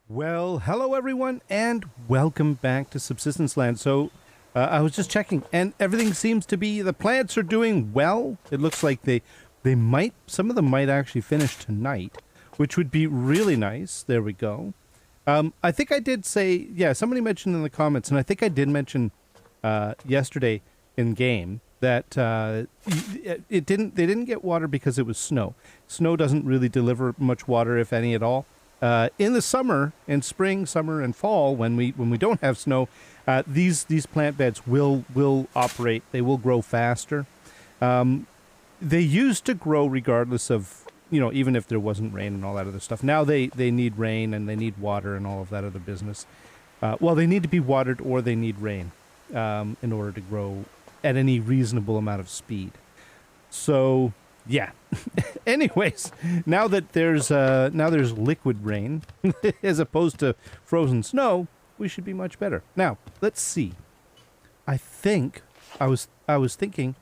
Well, hello everyone, and welcome back to Subsistence Land. So, I was just checking, and everything seems to be, the plants are doing well. It looks like some of them might actually finish tonight, which would be really nice. There we go. I think I did say, yeah, somebody mentioned in the comments, and I think I did mention yesterday in game that they didn't get water because it was snow. Snow doesn't really deliver much water, if any at all. In the summer, in spring, summer, and fall, when we don't have snow, these plant beds will operate. They will grow faster. They used to grow regardless of, even if there wasn't rain and all that other stuff. Now they need rain and they need water and all of that other business. Well, they need to be watered or they need rain in order to grow at any reasonable amount of speed. So, yeah. Anyways, now that there's liquid rain as opposed to frozen snow, we should be much better. Now, let's see. I think I was thinking,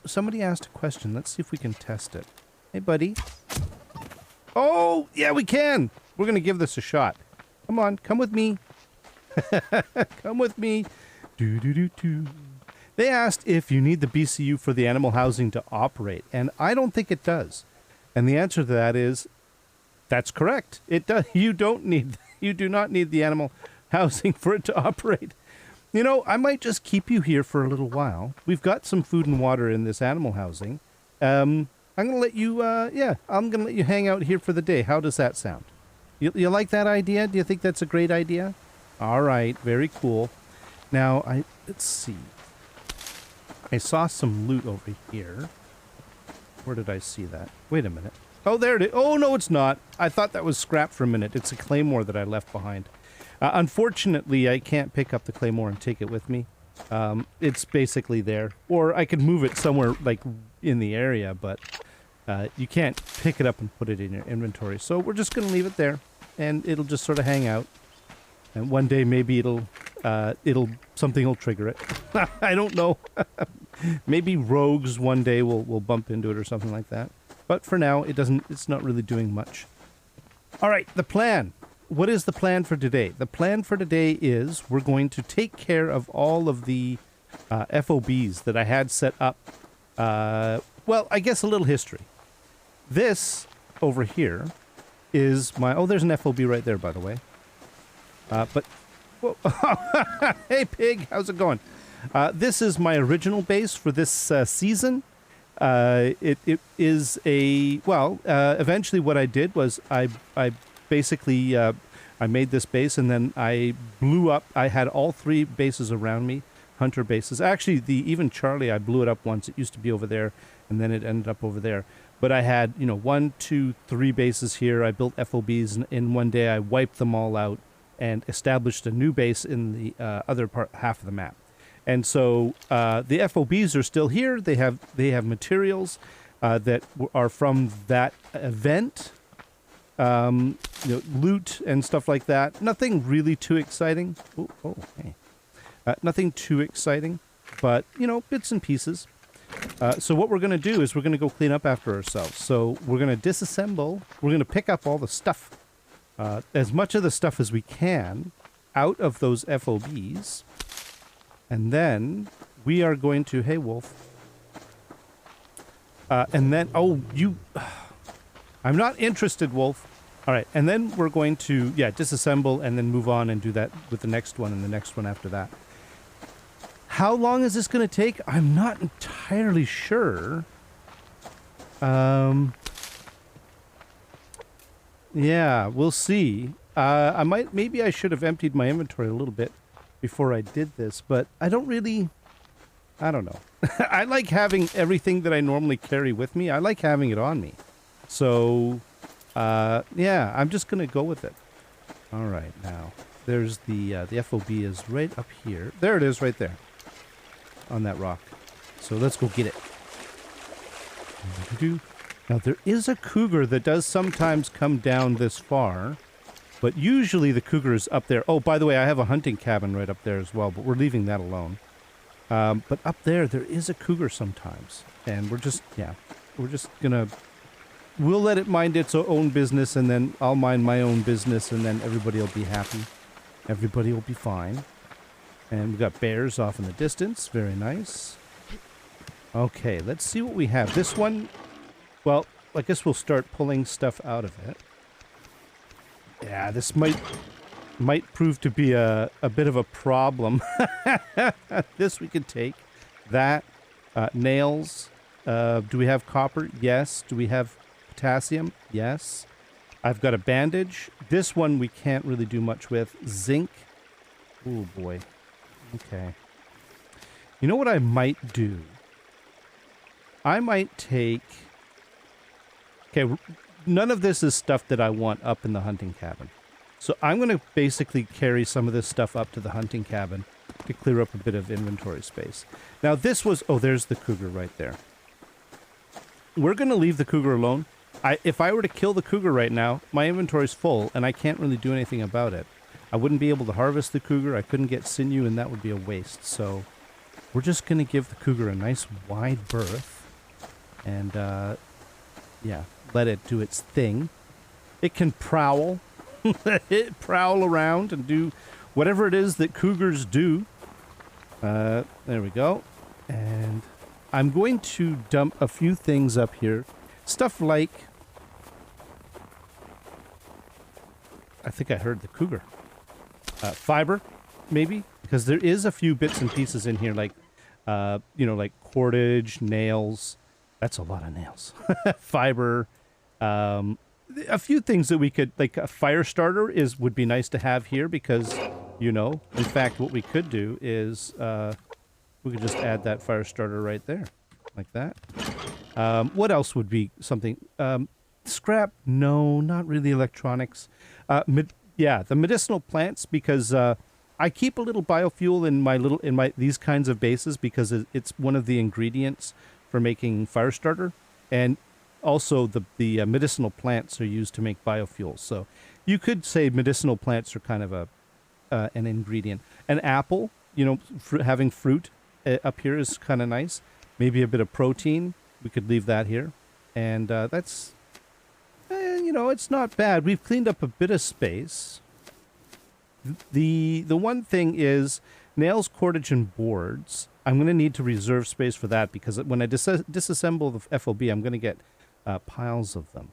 somebody asked a question. Let's see if we can test it. Hey, buddy. Oh, yeah, we can. We're going to give this a shot. Come on, come with me. Come with me. Do. They asked if you need the BCU for the animal housing to operate, and I don't think it does. And the answer to that is, that's correct. It does. You do not need the animal housing for it to operate. I might just keep you here for a little while. We've got some food and water in this animal housing. I'm gonna let you. I'm gonna let you hang out here for the day. How does that sound? You like that idea? Do you think that's a great idea? All right, very cool. Now let's see. I saw some loot over here. Where did I see that? Wait a minute. Oh, there it is. Oh, no, it's not. I thought that was scrap for a minute. It's a claymore that I left behind. Unfortunately, I can't pick up the claymore and take it with me. It's basically there. Or I could move it somewhere, like, in the area, but you can't pick it up and put it in your inventory. So we're just going to leave it there, and it'll just sort of hang out. And one day, maybe something will trigger it. I don't know. Maybe rogues one day will bump into it or something like that. But for now, it's not really doing much. All right, the plan. What is the plan for today? The plan for today is we're going to take care of all of the FOBs that I had set up. Well, I guess a little history. This over here is my... Oh, there's an FOB right there, by the way. But... Whoa. Hey, pig. How's it going? This is my original base for this season. It is a... Well, eventually what I did was I basically... I made this base and then I blew up... I had all three bases around me. Hunter bases. Actually, even Charlie, I blew it up once. It used to be over there and then it ended up over there. But I had, 1, 2, 3 bases here. I built FOBs and in one day I wiped them all out and established a new base in the other half of the map. And so the FOBs are still here. They have materials that are from that event, loot and stuff like that. Nothing really too exciting. Hey. Nothing too exciting, but bits and pieces. So what we're going to do is we're going to go clean up after ourselves. So we're going to disassemble. We're going to pick up all the stuff. As much of the stuff as we can out of those FOBs. And then we are going to... Hey, Wolf. And then... Oh, you... I'm not interested, Wolf. All right. And then we're going to, disassemble and then move on and do that with the next one and the next one after that. How long is this going to take? I'm not entirely sure. Yeah, we'll see. Maybe I should have emptied my inventory a little bit before I did this, but I don't know. I like having everything that I normally carry with me. I like having it on me. So, yeah, I'm just going to go with it. All right, now, there's the FOB is right up here. There it is right there on that rock. So let's go get it. Now, there is a cougar that does sometimes come down this far, but usually the cougar is up there. Oh, by the way, I have a hunting cabin right up there as well, but we're leaving that alone. But up there is a cougar sometimes, and we're just gonna we'll let it mind its own business, and then I'll mind my own business, and then everybody will be happy. Everybody will be fine. And we've got bears off in the distance. Very nice. Okay, let's see what we have. This one, well, I guess we'll start pulling stuff out of it. Yeah, this might prove to be a bit of a problem. This we could take. That, nails. Do we have copper? Yes. Do we have potassium? Yes. I've got a bandage. This one we can't really do much with. Zinc. Oh boy. Okay. You know what I might do? I might take... Okay, none of this is stuff that I want up in the hunting cabin. So I'm going to basically carry some of this stuff up to the hunting cabin to clear up a bit of inventory space. Now this was... Oh, there's the cougar right there. We're going to leave the cougar alone. If I were to kill the cougar right now, my inventory's full, and I can't really do anything about it. I wouldn't be able to harvest the cougar, I couldn't get sinew, and that would be a waste. So we're just going to give the cougar a nice wide berth, and yeah, let it do its thing. It can prowl. It prowl around and do whatever it is that cougars do. There we go. And I'm going to dump a few things up here. Stuff like... I think I heard the cougar. Fiber, maybe? Because there is a few bits and pieces in here, like, you know, like cordage, nails. That's a lot of nails. Fiber. A few things that we could... Like, a fire starter would be nice to have here because, you know, in fact, what we could do is... we could just add that fire starter right there. Like that. What else would be something? Scrap? No, not really electronics. Yeah, the medicinal plants, because I keep a little biofuel in these kinds of bases because it's one of the ingredients for making fire starter, and also the medicinal plants are used to make biofuels. So you could say medicinal plants are kind of an ingredient. An apple, you know, having fruit up here is kind of nice. Maybe a bit of protein. We could leave that here. And that's, you know, it's not bad. We've cleaned up a bit of space. The one thing is nails, cordage, and boards. I'm going to need to reserve space for that because when I disassemble the FOB, I'm going to get piles of them.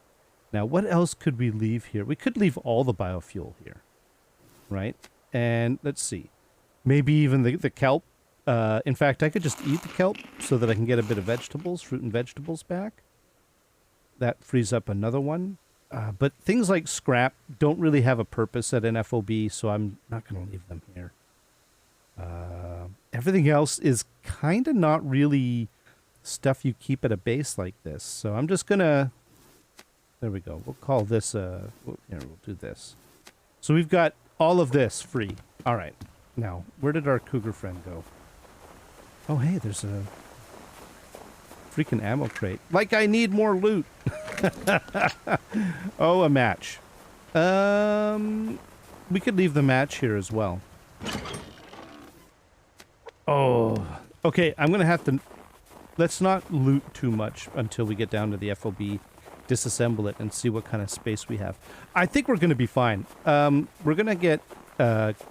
Now, what else could we leave here? We could leave all the biofuel here, right? And let's see. Maybe even the kelp. In fact, I could just eat the kelp so that I can get a bit of vegetables, fruit and vegetables back. That frees up another one. But things like scrap don't really have a purpose at an FOB, so I'm not going to leave them here. Everything else is kind of not really stuff you keep at a base like this. So I'm just going to... There we go. We'll call this... Here, we'll do this. So we've got all of this free. All right. Now, where did our cougar friend go? Oh, hey, there's a freaking ammo crate. Like I need more loot. Oh, a match. We could leave the match here as well. Oh, okay. I'm going to have to... Let's not loot too much until we get down to the FOB, disassemble it, and see what kind of space we have. I think we're going to be fine. We're going to get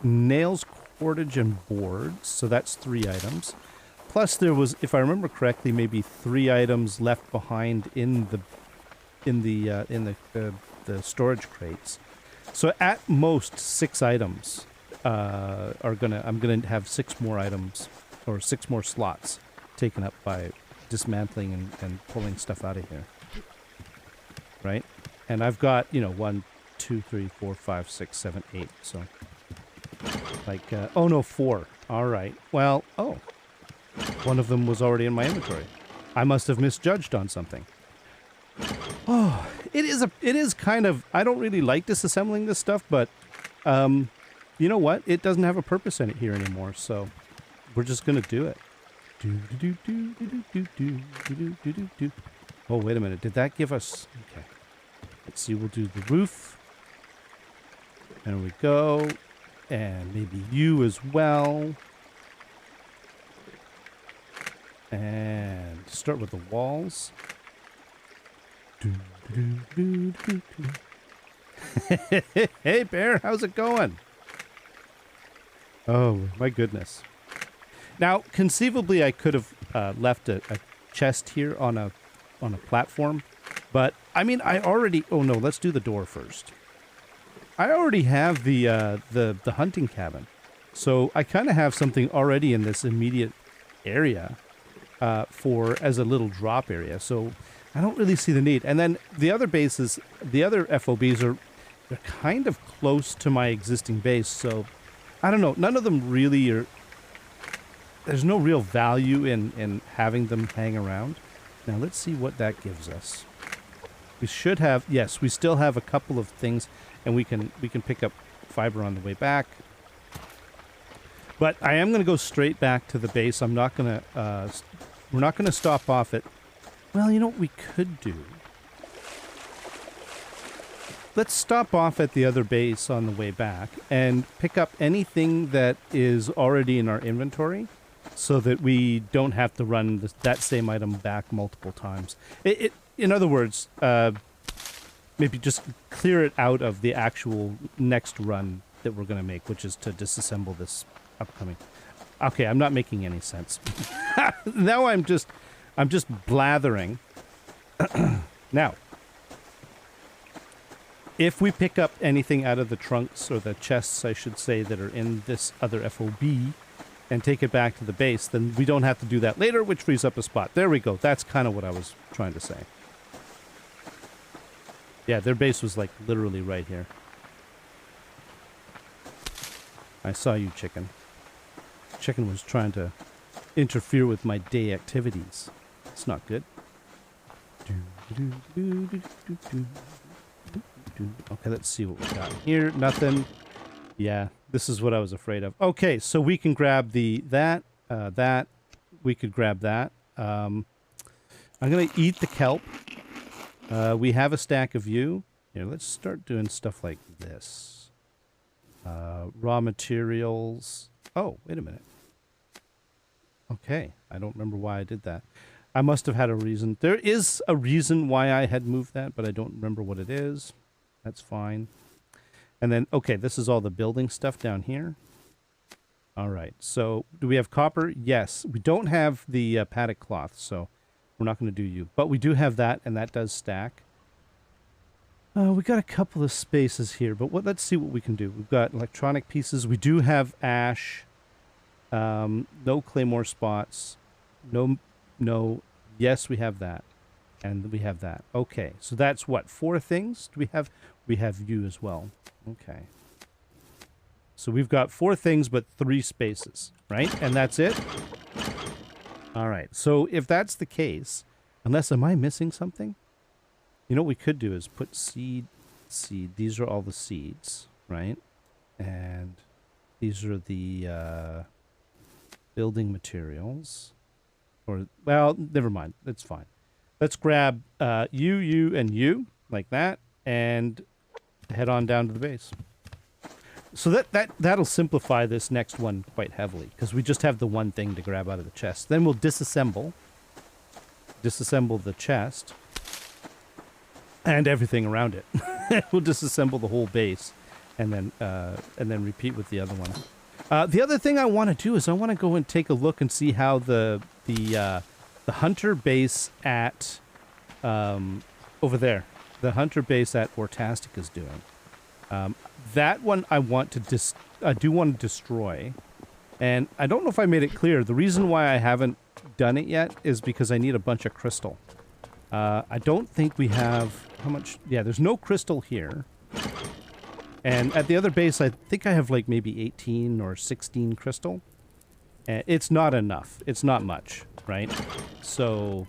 nails, cordage, and boards. So that's 3 items. Plus there was, if I remember correctly, maybe 3 items left behind in the storage crates. So at most 6 items I'm gonna have 6 more items or 6 more slots taken up by dismantling and pulling stuff out of here. Right? And I've got, you know, 1, 2, 3, 4, 5, 6, 7, 8. So like oh no, 4. All right. Well, oh. One of them was already in my inventory. I must have misjudged on something. Oh, it is kind of... I don't really like disassembling this stuff, but you know what? It doesn't have a purpose in it here anymore, so we're just gonna do it. Oh, wait a minute. Did that give us... Okay. Let's see. We'll do the roof. There we go. And maybe you as well. And start with the walls. Hey, Bear, how's it going? Oh, my goodness. Now, conceivably, I could have left a chest here on a platform, but I mean, I already. Oh no, let's do the door first. I already have the hunting cabin, so I kind of have something already in this immediate area for as a little drop area. So I don't really see the need. And then the other bases, the other FOBs they're kind of close to my existing base, so I don't know. None of them really are. There's no real value in having them hang around. Now let's see what that gives us. We should have, yes, we still have a couple of things, and we can pick up fiber on the way back. But I am going to go straight back to the base. I'm not going to, we're not going to stop off at, well, you know what we could do? Let's stop off at the other base on the way back and pick up anything that is already in our inventory, so that we don't have to run that same item back multiple times. In other words, maybe just clear it out of the actual next run that we're going to make, which is to disassemble this upcoming. Okay, I'm not making any sense. Now I'm just blathering. Now, if we pick up anything out of the trunks, or the chests, I should say, that are in this other FOB, and take it back to the base, then we don't have to do that later, which frees up a spot. There we go. That's kind of what I was trying to say. Yeah, their base was like literally right here. I saw you, chicken. Chicken was trying to interfere with my day activities. It's not good. Okay, let's see what we got here. Nothing. Yeah, this is what I was afraid of. Okay, so we can grab that. We could grab that. I'm going to eat the kelp. We have a stack of you. Here, let's start doing stuff like this. Raw materials. Oh, wait a minute. Okay, I don't remember why I did that. I must have had a reason. There is a reason why I had moved that, but I don't remember what it is. That's fine. And then, okay, this is all the building stuff down here. All right, so do we have copper? Yes. We don't have the paddock cloth, so we're not going to do you. But we do have that, and that does stack. We got a couple of spaces here, but let's see what we can do. We've got electronic pieces. We do have ash. No claymore spots. No. Yes, we have that. And we have that. Okay, so that's what? 4 things? Do we have? We have you as well. Okay. So we've got 4 things, but 3 spaces, right? And that's it? All right. So if that's the case, am I missing something? You know what we could do is put seed. These are all the seeds, right? And these are the building materials. Or, well, never mind. That's fine. Let's grab you, and you, like that, and head on down to the base. So that'll simplify this next one quite heavily, because we just have the one thing to grab out of the chest. Then we'll disassemble the chest and everything around it. We'll disassemble the whole base, and then repeat with the other one. The other thing I want to do is I want to go and take a look and see how the hunter base at over there, the hunter base at Ortastic is doing. That one I want to I do want to destroy, and I don't know if I made it clear. The reason why I haven't done it yet is because I need a bunch of crystal. I don't think we have how much. Yeah, there's no crystal here. And at the other base, I think I have like maybe 18 or 16 crystal. It's not enough. It's not much, right? So,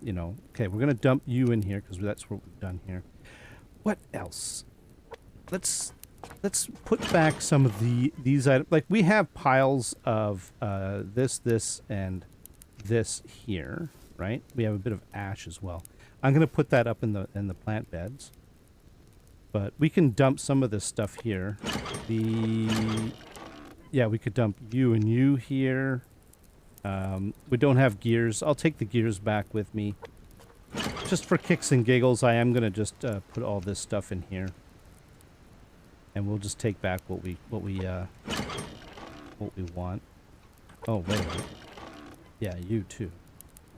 you know, okay, we're going to dump you in here because that's what we've done here. What else? Let's put back some of these items. Like, we have piles of this, and this here, right? We have a bit of ash as well. I'm going to put that up in the plant beds. But we can dump some of this stuff here. Yeah, we could dump you and you here. We don't have gears. I'll take the gears back with me. just for kicks and giggles, I am gonna just put all this stuff in here, and we'll just take back what we want. Oh wait a minute. Yeah, you too.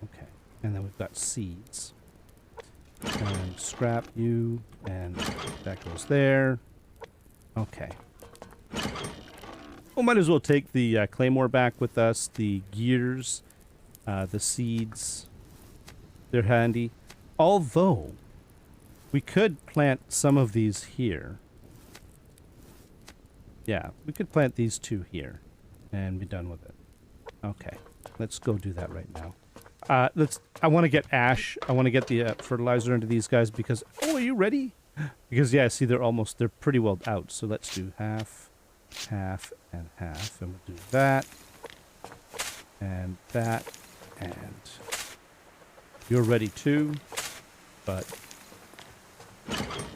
Okay, and then we've got seeds. And scrap you, and that goes there. Okay. Well, might as well take the claymore back with us. The gears, the seeds, they're handy. Although, we could plant some of these here. Yeah, we could plant these two here, and be done with it. Okay, let's go do that right now. I want to get ash. I want to get the fertilizer into these guys because... Oh, are you ready? Because, yeah, see, they're pretty well out. So let's do half, half, and half. And we'll do that. And that. And you're ready too. But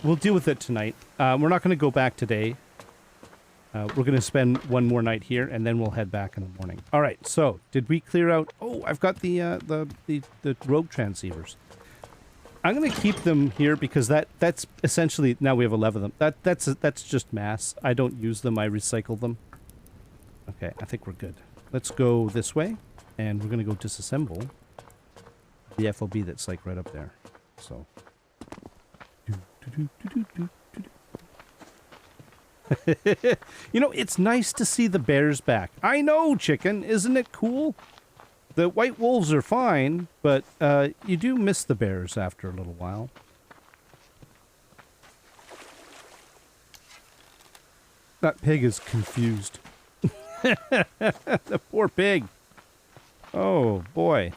we'll deal with it tonight. We're not going to go back today. We're going to spend one more night here, and then we'll head back in the morning. All right, so did we clear out... Oh, I've got the rogue transceivers. I'm going to keep them here because that's essentially... Now we have 11 of them. That's just mass. I don't use them. I recycle them. Okay, I think we're good. Let's go this way, and we're going to go disassemble the FOB that's like right up there. So... You know, it's nice to see the bears back. I know, chicken. Isn't it cool? The white wolves are fine, but you do miss the bears after a little while. That pig is confused. The poor pig. Oh, boy.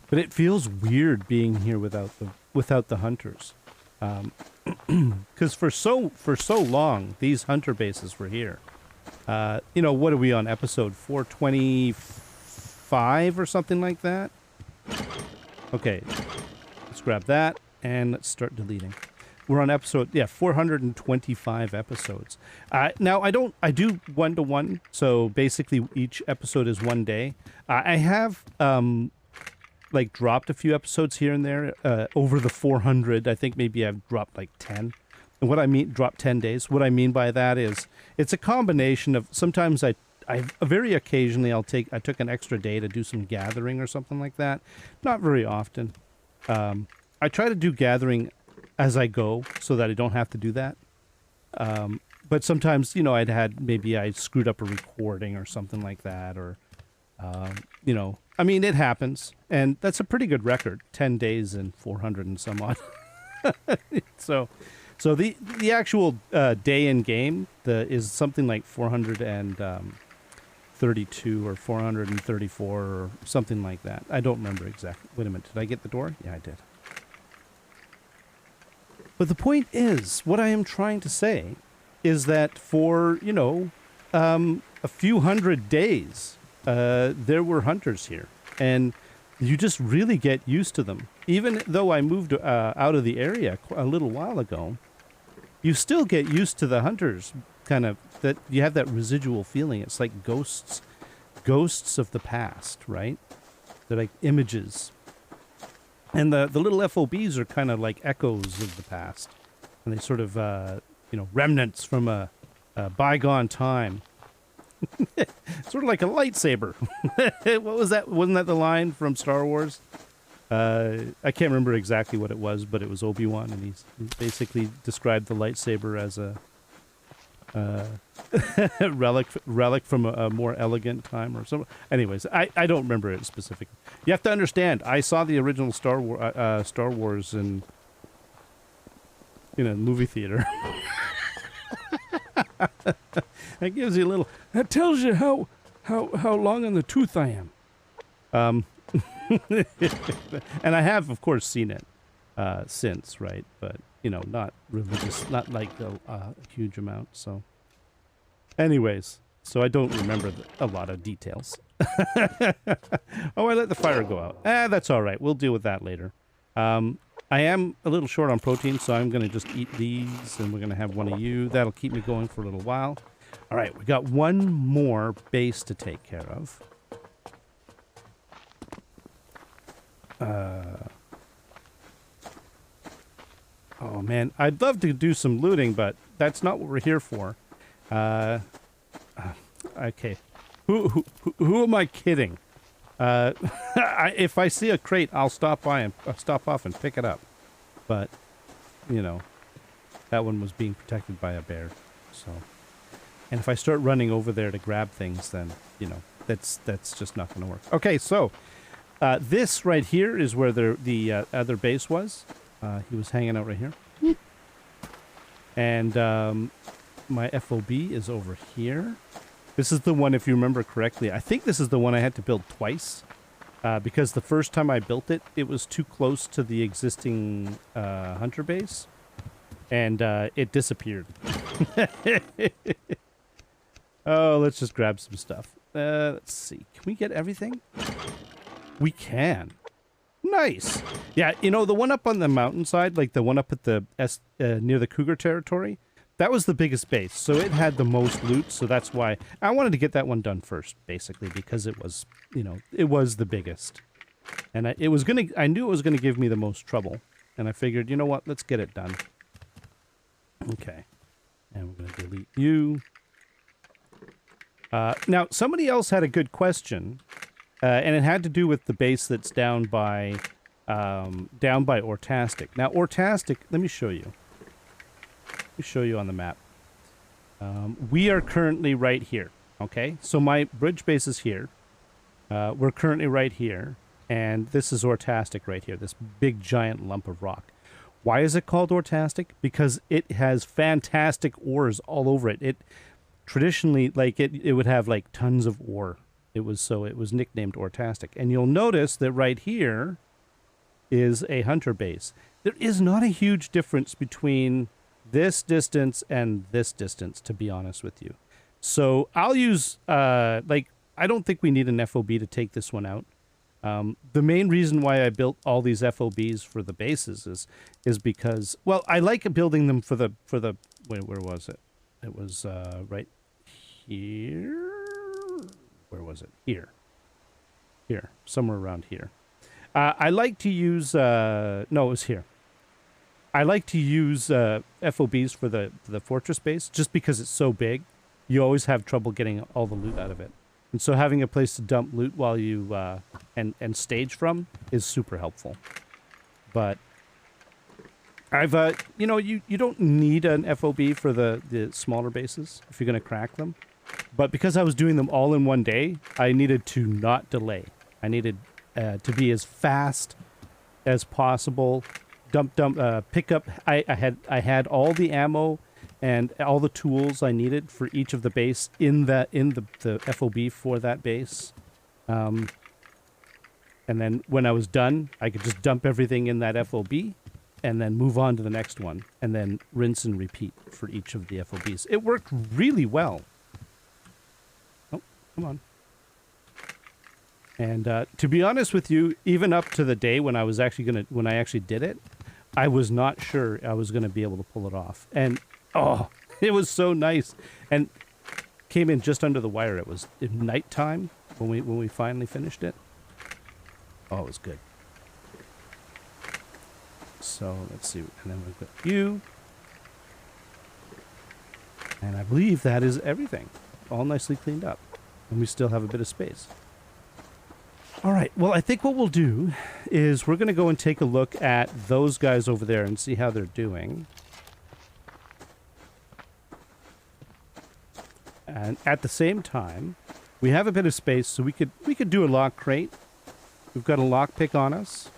But it feels weird being here without the hunters. Because for so long, these hunter bases were here. You know, what are we on, episode 425 or something like that? Okay, let's grab that, and let's start deleting. We're on episode, 425 episodes. Now, I do 1-to-1, so basically each episode is 1 day. I have... like dropped a few episodes here and there over the 400. I think maybe I've dropped like 10. And what I mean, dropped 10 days. What I mean by that is it's a combination of sometimes I very occasionally I took an extra day to do some gathering or something like that. Not very often. I try to do gathering as I go so that I don't have to do that. But sometimes, you know, maybe I screwed up a recording or something like that, or you know, I mean, it happens, and that's a pretty good record. 10 days and 400 and some odd. So the actual day in game is something like 432 or 434 or something like that. I don't remember exactly. Wait a minute, did I get the door? Yeah, I did. But the point is, what I am trying to say is that for, you know, a few hundred days, there were hunters here, and you just really get used to them. Even though I moved out of the area a little while ago, you still get used to the hunters, kind of, that you have that residual feeling. It's like ghosts of the past, right? They're like images. And the little FOBs are kind of like echoes of the past. And they sort of, you know, remnants from a bygone time. Sort of like a lightsaber. What was that? Wasn't that the line from Star Wars? I can't remember exactly what it was, but it was Obi-Wan, and he basically described the lightsaber as a relic from a more elegant time or something. Anyways, I don't remember it specifically. You have to understand, I saw the original Star Wars in a movie theater. That gives you a little. That tells you how long in the tooth I am. And I have, of course, seen it since, right? But you know, not religious, not like a huge amount. So, anyways, so I don't remember a lot of details. Oh, I let the fire go out. That's all right. We'll deal with that later. I am a little short on protein, so I'm going to just eat these, and we're going to have one of you. That'll keep me going for a little while. All right, we got one more base to take care of. Oh man, I'd love to do some looting, but that's not what we're here for. Okay. Who am I kidding? If I see a crate, I'll stop by and stop off and pick it up. But, you know, that one was being protected by a bear. So, and if I start running over there to grab things, then, you know, that's just not going to work. Okay, so this right here is where the other base was. He was hanging out right here. And my FOB is over here. This is the one, if you remember correctly, I think this is the one I had to build twice. Because the first time I built it, it was too close to the existing hunter base. And it disappeared. Oh, let's just grab some stuff. Let's see. Can we get everything? We can. Nice. Yeah, you know, the one up on the mountainside, like the one up at the near the cougar territory, that was the biggest base. So it had the most loot, so that's why I wanted to get that one done first, basically, because it was, you know, it was the biggest. And I knew it was going to give me the most trouble. And I figured, you know what, let's get it done. Okay. And we're going to delete you. Now, somebody else had a good question. And it had to do with the base that's down by Ortastic. Now, Ortastic, let me show you. Let me show you on the map. We are currently right here, okay? So my bridge base is here. We're currently right here. And this is Ortastic right here, this big giant lump of rock. Why is it called Ortastic? Because it has fantastic ores all over it. It traditionally, like, it would have, like, tons of ore. It was nicknamed Ortastic. And you'll notice that right here is a hunter base. There is not a huge difference between this distance and this distance, to be honest with you. So I'll use, I don't think we need an FOB to take this one out. The main reason why I built all these FOBs for the bases is because, well, I like building them for the where was it? It was right here. Where was it? Here, somewhere around here. I like to use, no, it was here. I like to use FOBs for the fortress base just because it's so big. You always have trouble getting all the loot out of it. And so having a place to dump loot while you, and stage from is super helpful. But I've, you know, you don't need an FOB for the smaller bases if you're going to crack them. But because I was doing them all in one day, I needed to not delay. I needed to be as fast as possible. Pick up. I had all the ammo and all the tools I needed for each of the base in the FOB for that base. And then when I was done, I could just dump everything in that FOB and then move on to the next one and then rinse and repeat for each of the FOBs. It worked really well. Come on. And to be honest with you, even up to the day when I actually did it, I was not sure I was gonna be able to pull it off. And oh, it was so nice. And came in just under the wire. It was nighttime when we finally finished it. Oh, it was good. So let's see, and then we've got you. And I believe that is everything. All nicely cleaned up. And we still have a bit of space. All right, well, I think what we'll do is we're going to go and take a look at those guys over there and see how they're doing. And at the same time, we have a bit of space, so we could do a lock crate. We've got a lock pick on us.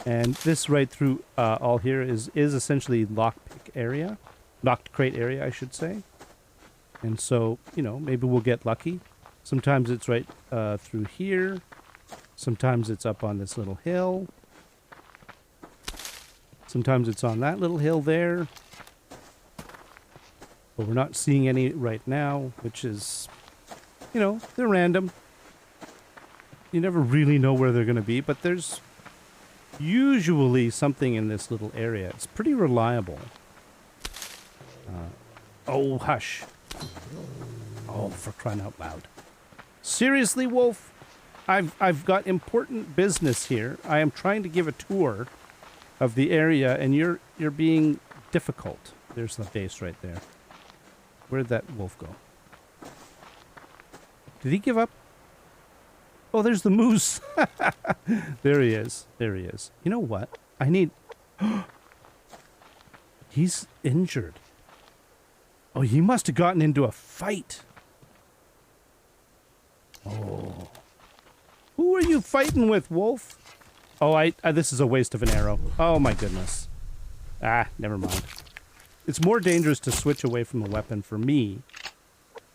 And this right through all here is essentially lockpick area. Locked crate area, I should say. And so, you know, maybe we'll get lucky. Sometimes it's right through here. Sometimes it's up on this little hill. Sometimes it's on that little hill there. But we're not seeing any right now, which is, you know, they're random. You never really know where they're going to be, but there's usually something in this little area. It's pretty reliable. Oh, hush. Oh, for crying out loud. Seriously, Wolf? I've got important business here. I am trying to give a tour of the area, and you're being difficult. There's the base right there. Where'd that wolf go? Did he give up? Oh, there's the moose. There he is. There he is. You know what? I need... He's injured. Oh, he must have gotten into a fight. Oh. Who are you fighting with, wolf? Oh, this is a waste of an arrow. Oh, my goodness. Ah, never mind. It's more dangerous to switch away from a weapon for me.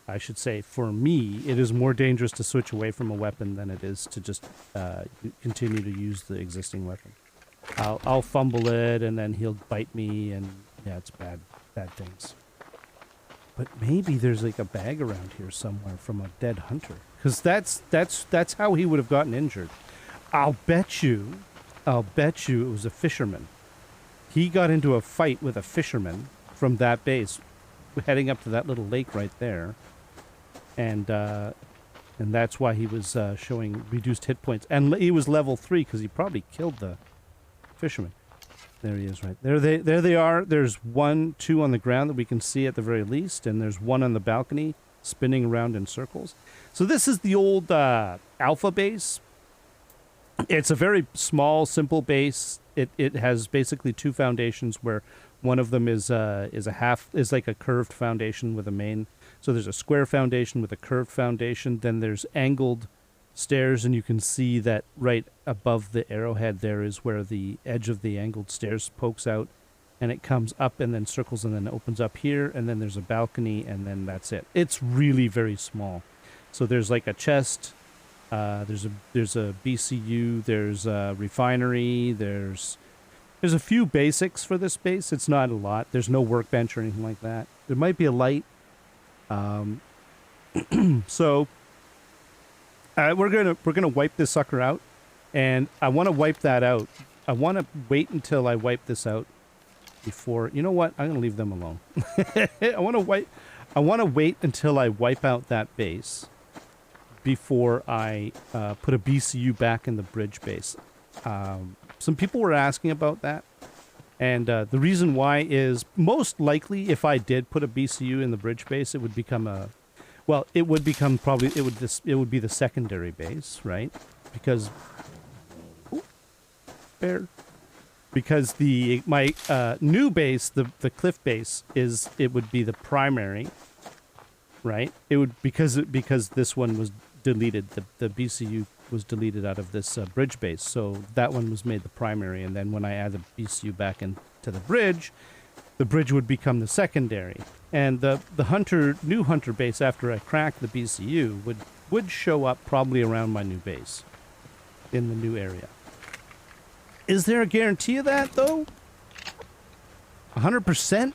I should say, for me, it is more dangerous to switch away from a weapon than it is to just continue to use the existing weapon. I'll fumble it, and then he'll bite me, and yeah, it's bad things. But maybe there's like a bag around here somewhere from a dead hunter, because that's how he would have gotten injured. I'll bet you it was a fisherman. He got into a fight with a fisherman from that base, heading up to that little lake right there, and that's why he was showing reduced hit points, and he was level 3 because he probably killed the fisherman. There he is, right there. There they are. There's 2 on the ground that we can see at the very least, and there's 1 on the balcony spinning around in circles. So this is the old alpha base. It's a very small, simple base. It has basically 2 foundations, where one of them is like a curved foundation with a main. So there's a square foundation with a curved foundation. Then there's angled stairs, and you can see that right above the arrowhead there is where the edge of the angled stairs pokes out, and it comes up and then circles and then opens up here, and then there's a balcony, and then that's it. It's really very small. So there's like a chest. There's a BCU, there's a refinery, there's a few basics for this base. It's not a lot. There's no workbench or anything like that. There might be a light. So we're gonna wipe this sucker out, and I want to wipe that out. I want to wait until I wipe this out before. You know what? I'm gonna leave them alone. I want to wait until I wipe out that base before I put a BCU back in the bridge base. Some people were asking about that, and the reason why is most likely if I did put a BCU in the bridge base, it would become it would be the secondary base, right? Because my new base, the cliff base, would be the primary, right? It would because this one was deleted. The BCU was deleted out of this bridge base, so that one was made the primary, and then when I add the BCU back into the bridge would become the secondary. And the new hunter base, after I crack the BCU, would show up probably around my new base in the new area. Is there a guarantee of that, though? 100%?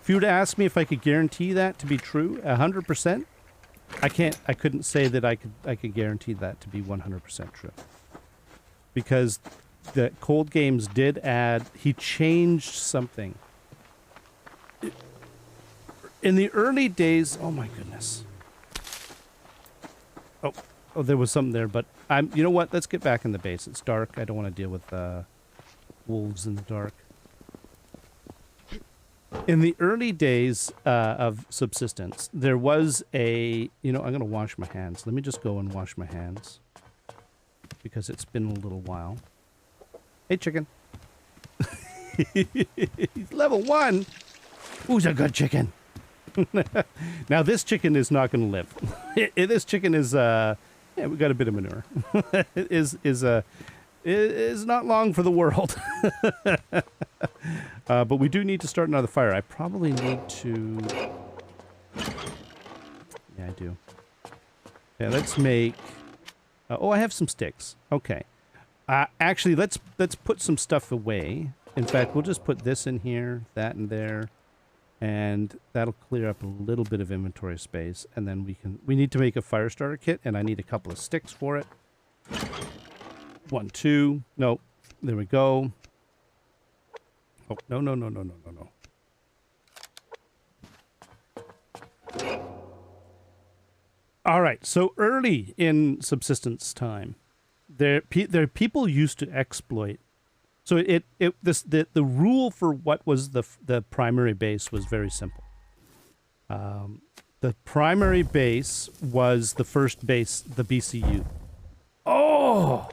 If you were to ask me if I could guarantee that to be true, 100%? I couldn't say that I could guarantee that to be 100% true. Because the Cold Games did add, he changed something. In the early days, oh my goodness. Oh, there was something there, but you know what? Let's get back in the base. It's dark. I don't want to deal with wolves in the dark. In the early days of Subsistence, there was I'm going to wash my hands. Let me just go and wash my hands, because it's been a little while. Hey, chicken. He's level 1. Who's a good chicken? Now, this chicken is not going to live. This chicken is, we got a bit of manure. It is not long for the world. But we do need to start another fire. I probably need to... Yeah, I do. Yeah, let's make... I have some sticks. Okay. Actually, let's put some stuff away. In fact, we'll just put this in here, that in there, and that'll clear up a little bit of inventory space. And then we need to make a fire starter kit, and I need a couple of sticks for it. 1, 2. No, there we go. Oh, no. All right, so early in Subsistence time, there people used to exploit. So the rule for what was the primary base was very simple. The primary base was the first base, the BCU. Oh,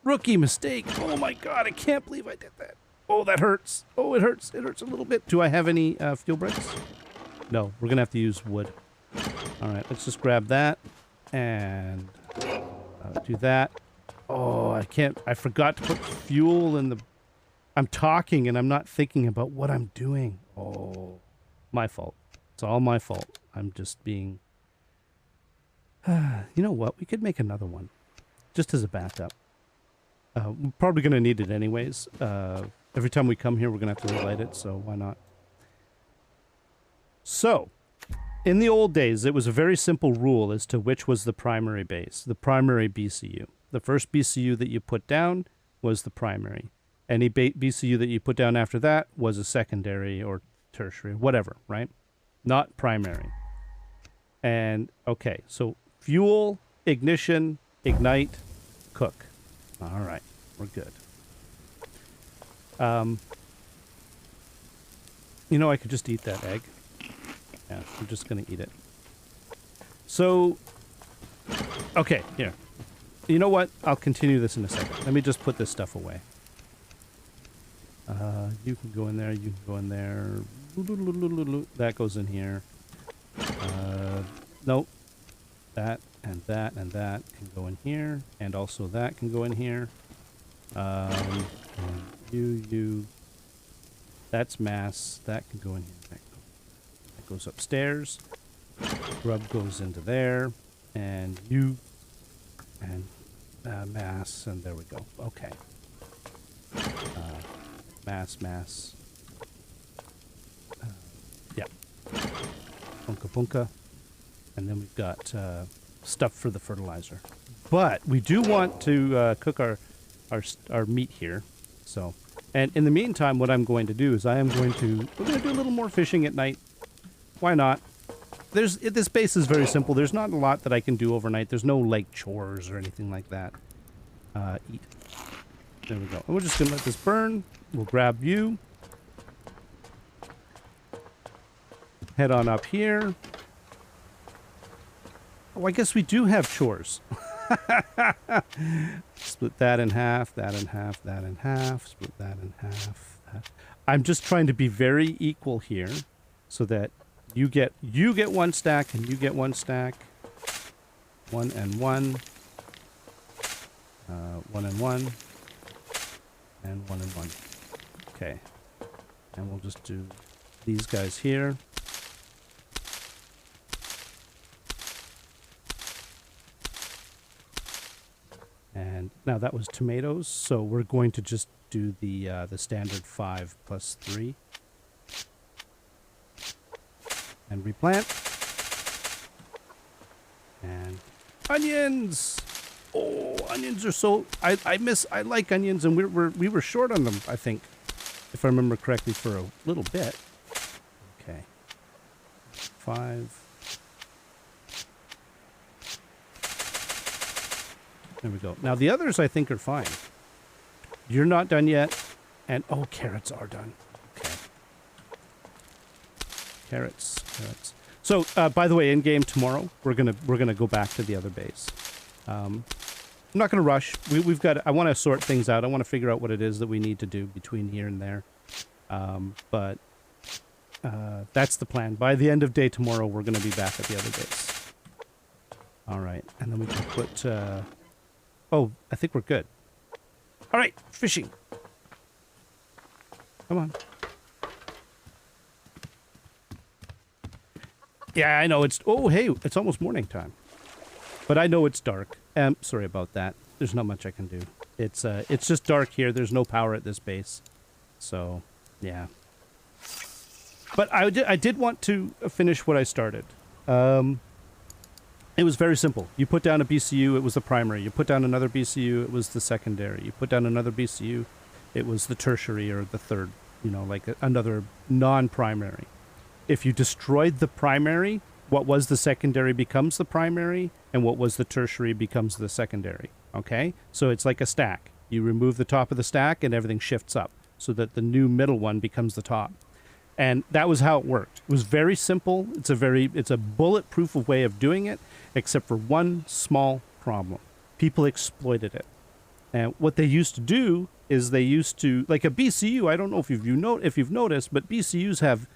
rookie mistake. Oh my god, I can't believe I did that. Oh, that hurts. Oh, it hurts. It hurts a little bit. Do I have any fuel bricks? No, we're gonna have to use wood. All right, let's just grab that and do that. Oh, I forgot to put fuel in the... I'm talking and I'm not thinking about what I'm doing. Oh, my fault. It's all my fault. I'm just being... you know what? We could make another one. Just as a backup. We're probably going to need it anyways. Every time we come here, we're going to have to relight it, so why not? So, in the old days, it was a very simple rule as to which was the primary base, the primary BCU. The first BCU that you put down was the primary. Any BCU that you put down after that was a secondary or tertiary, whatever, right? Not primary. And, okay, so fuel, ignition, ignite, cook. All right, we're good. You know, I could just eat that egg. Yeah, I'm just going to eat it. So, okay, here. You know what? I'll continue this in a second. Let me just put this stuff away. You can go in there, you can go in there. That goes in here. Nope. That and that and that can go in here. And also that can go in here. And you. That's mass. That can go in here. That goes upstairs. Grub goes into there. And you. And mass. And there we go. Okay. Mass. Yeah. Punka punka. And then we've got stuff for the fertilizer. But we do want to cook our meat here. So, and in the meantime, what I'm going to do is we're going to do a little more fishing at night. Why not? This base is very simple. There's not a lot that I can do overnight. There's no like chores or anything like that. Eat. There we go. And we're just gonna let this burn. We'll grab you. Head on up here. Oh, I guess we do have chores. Split that in half, that in half, that in half, split that in half. I'm just trying to be very equal here so that you get one stack and you get one stack. 1 and 1. 1 and 1. And 1 and 1. Okay. And we'll just do these guys here. And now that was tomatoes, so we're going to just do the standard 5 plus 3. And replant. And onions! Oh, onions are so... I like onions, and we were short on them, I think. If I remember correctly, for a little bit. Okay. 5. There we go. Now, the others, I think, are fine. You're not done yet. And, oh, carrots are done. Okay. Carrots. So, by the way, in-game tomorrow, we're gonna go back to the other base. I'm not gonna rush. We've got... I want to sort things out. I want to figure out what it is that we need to do between here and there. But that's the plan. By the end of day tomorrow, we're gonna be back at the other base. All right. And then we can put... Oh, I think we're good. All right, fishing. Come on. Yeah, I know it's... Oh, hey, it's almost morning time. But I know it's dark. Sorry about that. There's not much I can do. It's just dark here. There's no power at this base. So, yeah. But I did want to finish what I started. It was very simple. You put down a BCU, it was the primary. You put down another BCU, it was the secondary. You put down another BCU, it was the tertiary or the third, you know, like another non-primary. If you destroyed the primary, what was the secondary becomes the primary, and what was the tertiary becomes the secondary. Okay? So it's like a stack. You remove the top of the stack and everything shifts up so that the new middle one becomes the top. And that was how it worked. It was very simple. It's a bulletproof way of doing it, except for one small problem. People exploited it. And what they used to do is they used to, like a BCU, I don't know if you've noticed, but BCUs have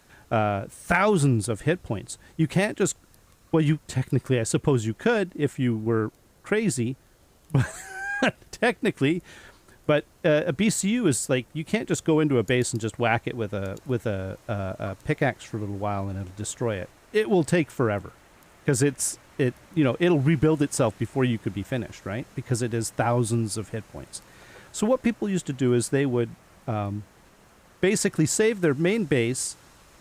thousands of hit points. You can't just, well, you technically, I suppose you could if you were crazy, but technically, but a BCU is like, you can't just go into a base and just whack it with a pickaxe for a little while and it'll destroy it. It will take forever because it'll rebuild itself before you could be finished, right? Because it is thousands of hit points. So what people used to do is they would basically save their main base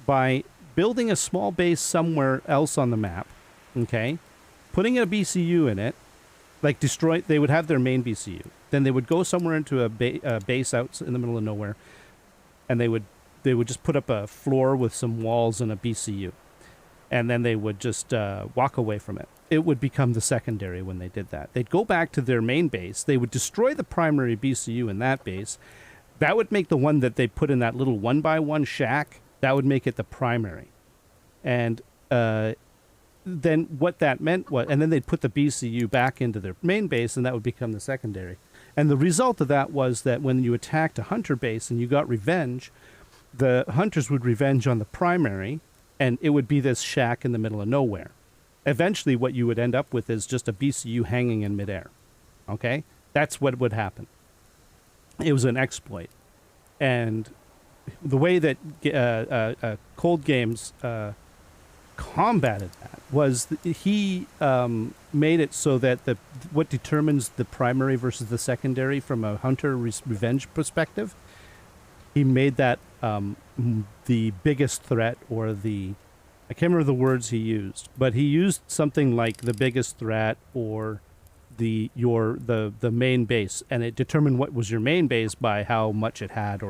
by building a small base somewhere else on the map, okay? Putting a BCU in it, like they would have their main BCU. Then they would go somewhere into a base out in the middle of nowhere, and they would just put up a floor with some walls and a BCU. And then they would just walk away from it. It would become the secondary when they did that. They'd go back to their main base. They would destroy the primary BCU in that base. That would make the one that they put in that little 1x1 shack, that would make it the primary. And then what that meant was, and then they'd put the BCU back into their main base, and that would become the secondary. And the result of that was that when you attacked a hunter base and you got revenge, the hunters would revenge on the primary, and it would be this shack in the middle of nowhere. Eventually, what you would end up with is just a BCU hanging in midair. Okay? That's what would happen. It was an exploit. And the way that Cold Games combated that was he made it so that what determines the primary versus the secondary from a hunter revenge perspective, he made that the biggest threat, or I can't remember the words he used, but he used something like the biggest threat or the main base, and it determined what was your main base by how much it had,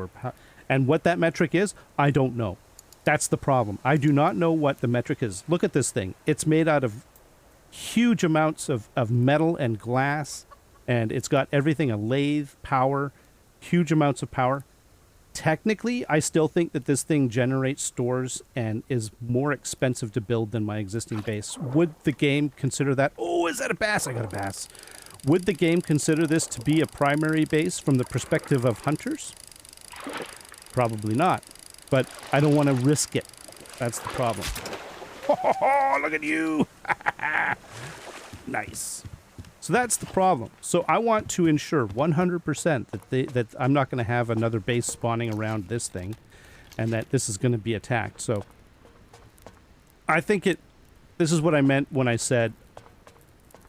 and what that metric is, I don't know. That's the problem. I do not know what the metric is. Look at this thing. It's made out of huge amounts of metal and glass, and it's got everything, a lathe, power, huge amounts of power. Technically, I still think that this thing generates stores and is more expensive to build than my existing base. Would the game consider that? Oh, is that a bass? I got a bass. Would the game consider this to be a primary base from the perspective of hunters? Probably not. But I don't want to risk it. That's the problem. Oh, look at you. Nice. So that's the problem. So I want to ensure 100% that I'm not going to have another base spawning around this thing, and that this is going to be attacked. So I think this is what I meant when I said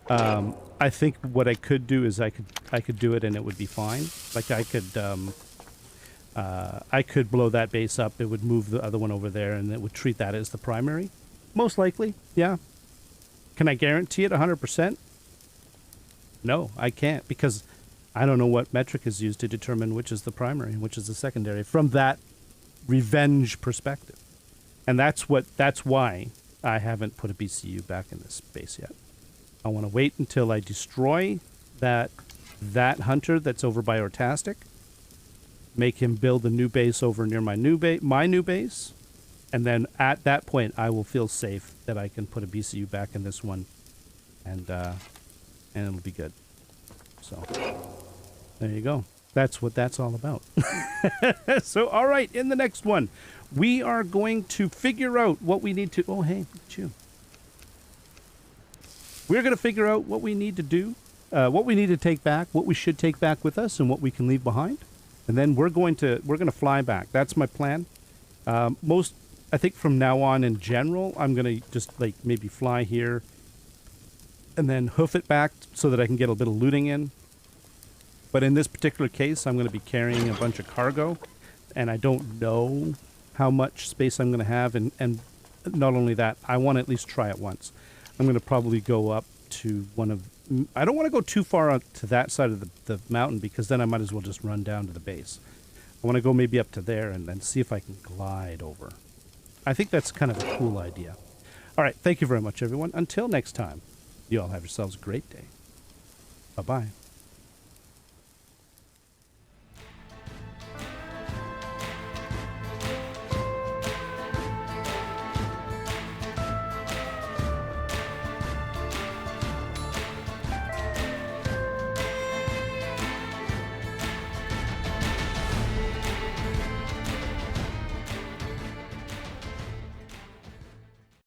I think what I could do is I could do it and it would be fine. Like I could blow that base up. It would move the other one over there, and it would treat that as the primary. Most likely, yeah. Can I guarantee it 100%? No, I can't, because I don't know what metric is used to determine which is the primary and which is the secondary from that revenge perspective. And that's why I haven't put a BCU back in this base yet. I want to wait until I destroy that hunter that's over by Ortastic, make him build a new base over near my new base, and then at that point I will feel safe that I can put a BCU back in this one, and it'll be good. So there you go. That's what that's all about. So all right, in the next one we are going to figure out what we need to, oh hey, look at you. We're going to figure out what we need to do, what we need to take back, what we should take back with us, and what we can leave behind. And then we're going to fly back. That's my plan. I think from now on in general, I'm going to just like maybe fly here and then hoof it back so that I can get a bit of looting in. But in this particular case, I'm going to be carrying a bunch of cargo, and I don't know how much space I'm going to have. And not only that, I want to at least try it once. I'm going to probably go up to I don't want to go too far out to that side of the mountain, because then I might as well just run down to the base. I want to go maybe up to there and then see if I can glide over. I think that's kind of a cool idea. All right. Thank you very much, everyone. Until next time, you all have yourselves a great day. Bye-bye.